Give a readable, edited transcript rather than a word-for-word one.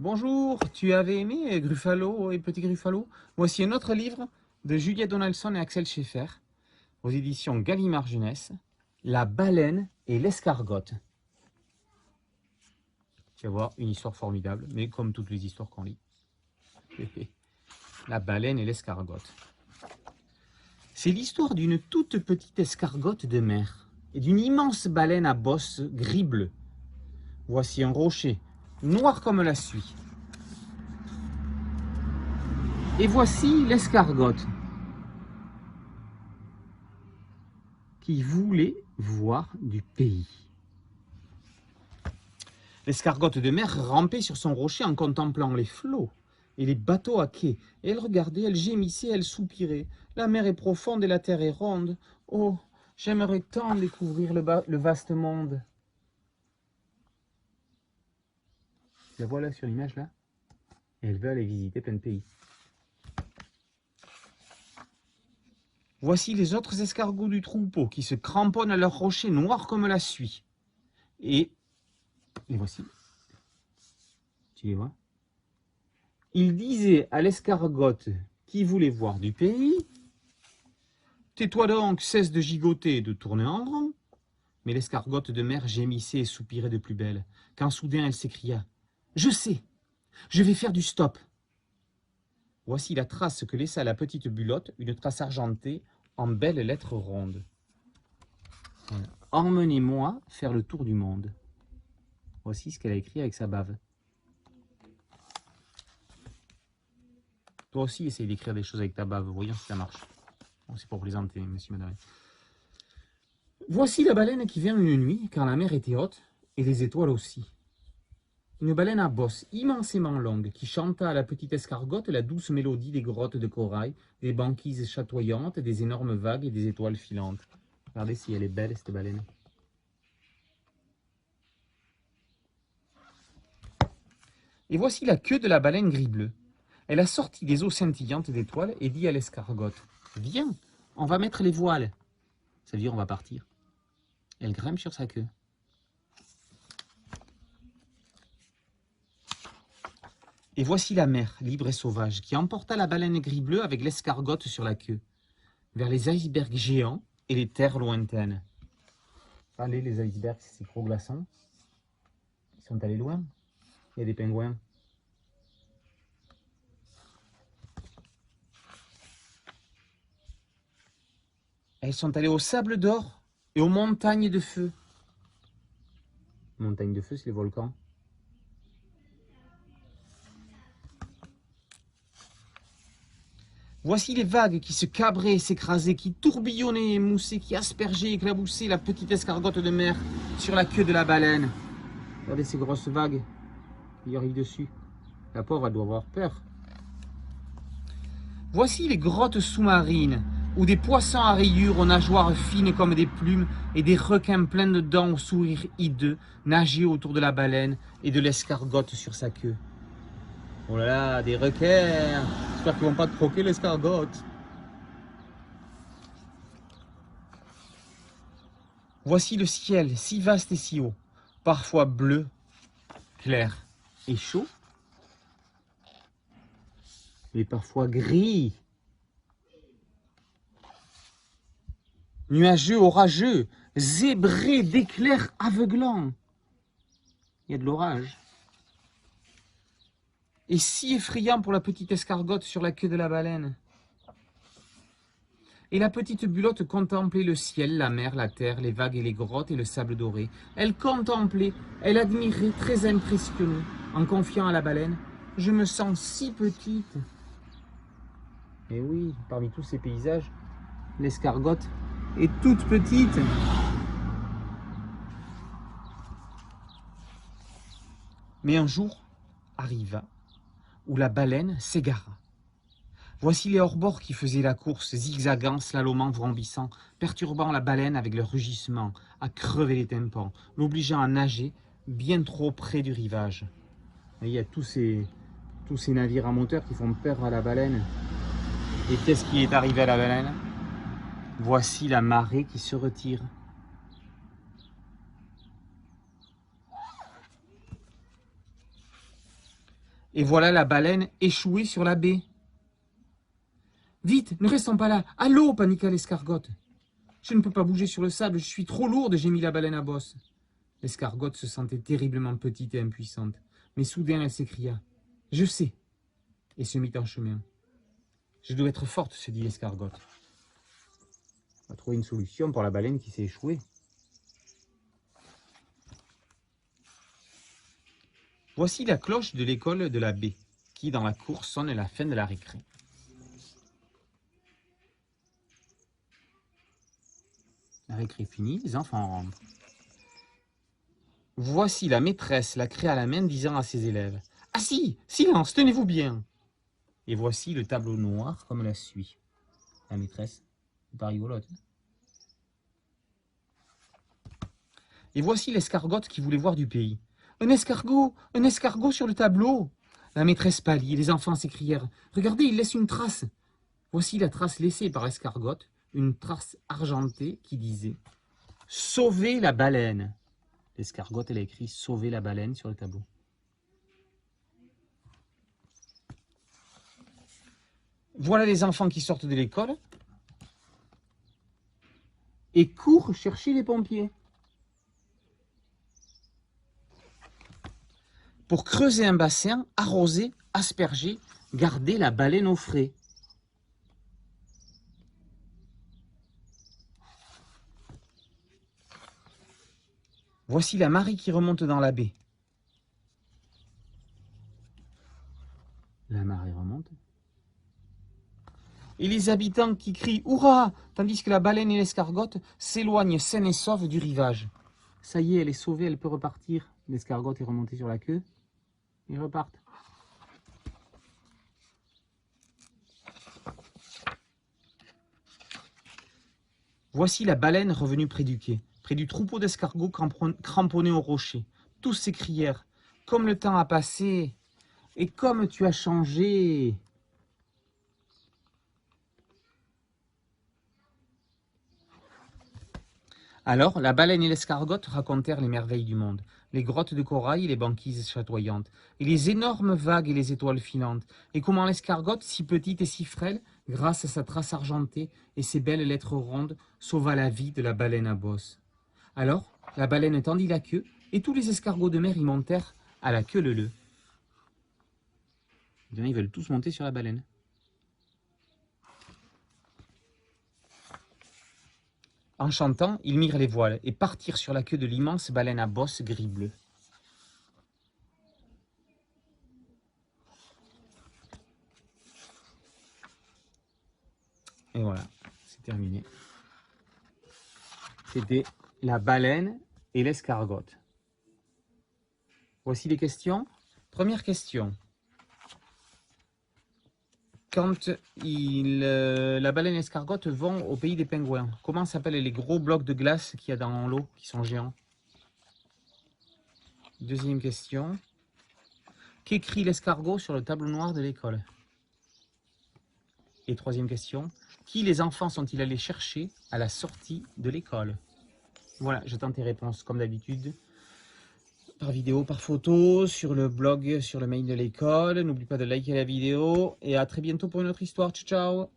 Bonjour, tu avais aimé Gruffalo et Petit Gruffalo? Voici un autre livre de Julia Donaldson et Axel Scheffer, aux éditions Gallimard Jeunesse, La baleine et l'escargotte. Tu vas voir, une histoire formidable, mais comme toutes les histoires qu'on lit. La baleine et l'escargotte. C'est l'histoire d'une toute petite escargotte de mer et d'une immense baleine à bosse gris-bleu. Voici un rocher, noir comme la suie. Et voici l'escargotte qui voulait voir du pays. L'escargotte de mer rampait sur son rocher en contemplant les flots et les bateaux à quai. Et elle regardait, elle gémissait, elle soupirait. La mer est profonde et la terre est ronde. Oh, j'aimerais tant découvrir le vaste monde. La voilà sur l'image là. Et elle veut aller visiter plein de pays. Voici les autres escargots du troupeau qui se cramponnent à leur rocher noir comme la suie. Et les voici. Tu les vois? Il disait à l'escargotte qui voulait voir du pays: tais-toi donc, cesse de gigoter et de tourner en rond. Mais l'escargotte de mer gémissait et soupirait de plus belle, quand soudain elle s'écria: je sais, je vais faire du stop. Voici la trace que laissa la petite bulotte, une trace argentée en belles lettres rondes. Voilà. Emmenez-moi faire le tour du monde. Voici ce qu'elle a écrit avec sa bave. Toi aussi, essaye d'écrire des choses avec ta bave, voyons si ça marche. Bon, c'est pour plaisanter, monsieur, madame. Voici la baleine qui vient une nuit, quand la mer était haute, et les étoiles aussi. Une baleine à bosse immensément longue, qui chanta à la petite escargotte la douce mélodie des grottes de corail, des banquises chatoyantes, des énormes vagues et des étoiles filantes. Regardez si elle est belle, cette baleine. Et voici la queue de la baleine gris-bleu. Elle a sorti des eaux scintillantes d'étoiles et dit à l'escargotte: viens, on va mettre les voiles. Ça veut dire on va partir. Elle grimpe sur sa queue. Et voici la mer, libre et sauvage, qui emporta la baleine gris-bleu avec l'escargotte sur la queue, vers les icebergs géants et les terres lointaines. Allez, les icebergs, ces gros glaçons, ils sont allés loin. Il y a des pingouins. Elles sont allées au sable d'or et aux montagnes de feu. Montagnes de feu, c'est les volcans. Voici les vagues qui se cabraient et s'écrasaient, qui tourbillonnaient et moussaient, qui aspergeaient et éclaboussaient la petite escargotte de mer sur la queue de la baleine. Regardez ces grosses vagues qui arrivent dessus. La pauvre, elle doit avoir peur. Voici les grottes sous-marines, où des poissons à rayures aux nageoires fines comme des plumes et des requins pleins de dents au sourire hideux nageaient autour de la baleine et de l'escargotte sur sa queue. Oh là là, des requins! J'espère qu'ils vont pas te croquer l'escargotte. Voici le ciel, si vaste et si haut, parfois bleu, clair et chaud, mais parfois gris, nuageux, orageux, zébré d'éclairs aveuglants. Il y a de l'orage. Et si effrayant pour la petite escargotte sur la queue de la baleine. Et la petite bulotte contemplait le ciel, la mer, la terre, les vagues et les grottes et le sable doré. Elle contemplait, elle admirait, très impressionnée, en confiant à la baleine: je me sens si petite. Et oui, parmi tous ces paysages, l'escargotte est toute petite. Mais un jour arriva où la baleine s'égara. Voici les hors-bords qui faisaient la course, zigzagant, slalomant, vrombissant, perturbant la baleine avec leur rugissement, à crever les tympans, l'obligeant à nager bien trop près du rivage. Et il y a tous ces navires à moteur qui font peur à la baleine. Et qu'est-ce qui est arrivé à la baleine? Voici la marée qui se retire. Et voilà la baleine échouée sur la baie. Vite, ne restons pas là. À l'eau, paniqua l'escargotte. Je ne peux pas bouger sur le sable, je suis trop lourde, gémit la baleine à bosse. L'escargotte se sentait terriblement petite et impuissante. Mais soudain, elle s'écria. Je sais. Et se mit en chemin. Je dois être forte, se dit l'escargotte. On va trouver une solution pour la baleine qui s'est échouée. Voici la cloche de l'école de la baie, qui dans la cour sonne la fin de la récré. La récré finie, les enfants rentrent. Voici la maîtresse, la craie à la main, disant à ses élèves. « Assis, silence, tenez-vous bien !» Et voici le tableau noir comme la suit. La maîtresse, c'est pas rigolote. Et voici l'escargotte qui voulait voir du pays. Un escargot sur le tableau !» La maîtresse pâlit et les enfants s'écrièrent. « Regardez, il laisse une trace !» Voici la trace laissée par l'escargotte, une trace argentée qui disait « Sauvez la baleine !» L'escargotte, elle a écrit « Sauvez la baleine » sur le tableau. Voilà les enfants qui sortent de l'école et courent chercher les pompiers pour creuser un bassin, arroser, asperger, garder la baleine au frais. Voici la marée qui remonte dans la baie. La marée remonte. Et les habitants qui crient « Hurrah !» tandis que la baleine et l'escargotte s'éloignent saines et sauves du rivage. Ça y est, elle est sauvée, elle peut repartir. L'escargotte est remontée sur la queue. Ils repartent. Voici la baleine revenue près du quai, près du troupeau d'escargots cramponnés au rocher. Tous s'écrièrent « Comme le temps a passé et comme tu as changé !» Alors, la baleine et l'escargotte racontèrent les merveilles du monde, les grottes de corail et les banquises chatoyantes, et les énormes vagues et les étoiles filantes, et comment l'escargotte, si petite et si frêle, grâce à sa trace argentée et ses belles lettres rondes, sauva la vie de la baleine à bosse. Alors, la baleine tendit la queue, et tous les escargots de mer y montèrent à la queue leu-leu. Ils veulent tous monter sur la baleine. En chantant, ils mirent les voiles et partirent sur la queue de l'immense baleine à bosse gris-bleu. Et voilà, c'est terminé. C'était la baleine et l'escargotte. Voici les questions. Première question. Quand la baleine et l'escargotte vont au pays des pingouins, comment s'appellent les gros blocs de glace qu'il y a dans l'eau, qui sont géants? Deuxième question. Qu'écrit l'escargot sur le tableau noir de l'école? Et troisième question. Qui les enfants sont-ils allés chercher à la sortie de l'école? Voilà, j'attends tes réponses comme d'habitude. Par vidéo, par photo, sur le blog, sur le mail de l'école. N'oublie pas de liker la vidéo et à très bientôt pour une autre histoire. Ciao, ciao!